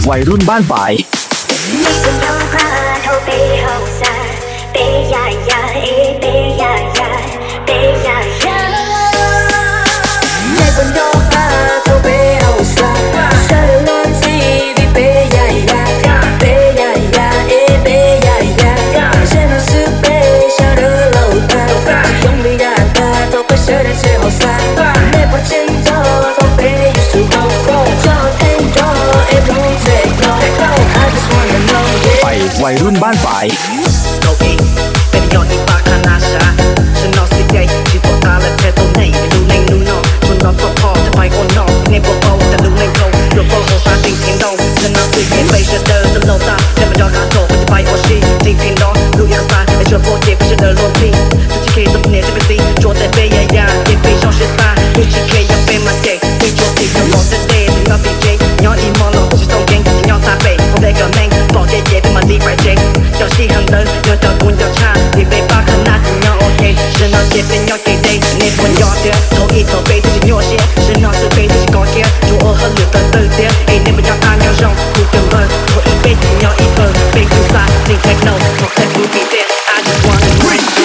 วัยรุ่นบ้านฝ่ายวัยรุ่นบ้านฝ่ายเก้าอี้เป็นยอดที่ปากคณะชาฉันนอนสิเดย์ที่ปวดตาและเธอตัวไหนดูในดูนอนชนนอนก็พอจะไปโอนนอนในโบโบแต่ดูในโกลดูโบโบซาติงเพียงดองฉันนอนสิเดย์ไปเชื่อเดินตลอดตาแต่ไม่ยอมหาโถจะไปโอชีติงเพียงดองดูยังสายไอชวนโปรเจกต์ไปเชื่อเดินลงทีทุกที่เคยจะเป็นจะเป็นซีโจแต่เบย์ยาเก็บไปช่องเชื่อตาทุกที่เคยยังเป็นมาเด็กที่โจติดกับหมดแต่เดย์ถึงมาบีเจย้อนอีมอลล์จะต้องเก่งย้อนตาเบย์ผมได้กับแม่งบอกเจ๊เป็นมาลีไปเจ๊เจ้าชีหันเดินเดินตะกุนเจ้าชาที่ไปปากขนาดย้อนโอเคฉันนอนเจ็บเป็นย้อนเกย์เดย์ในคนย้อนเดียวโทรอีโทรไปที่ฉันย้อนเสียฉันนอนสื่อไปที่ฉันก่อเกียร์จูโอหันเหลือตื่นเดียวไอ้เนี่ยมันย้อนทางย้อนช่องกูเกินเบอร์โทรอีไปที่ย้อนอีเบอร์เป็นคือสายสิ่งเทคโนโลยีกูบีเดย์ I just wanna breathe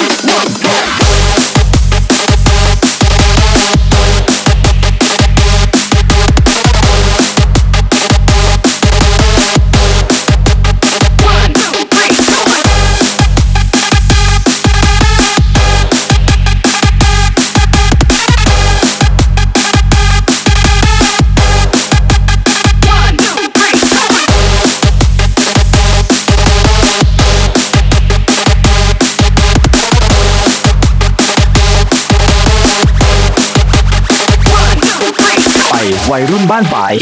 วัยรุ่นบ้านฝ่าย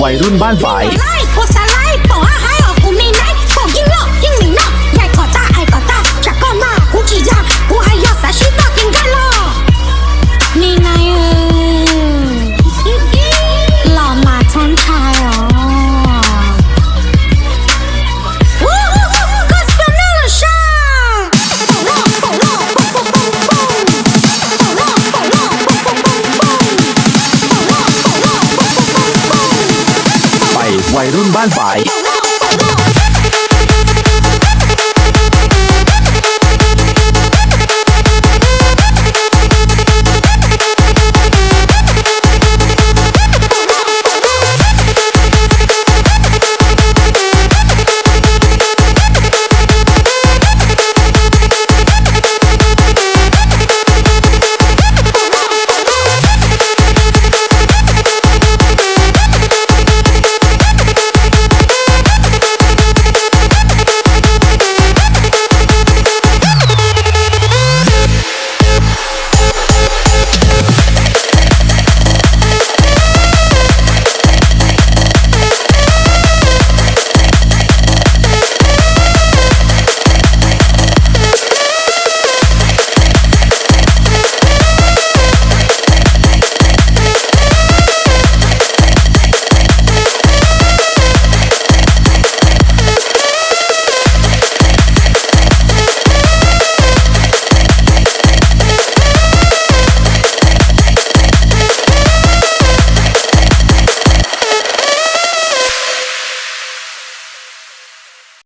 วัยรุ่นบ้านฝ่ายวัยรุ่นบ้านฝ่าย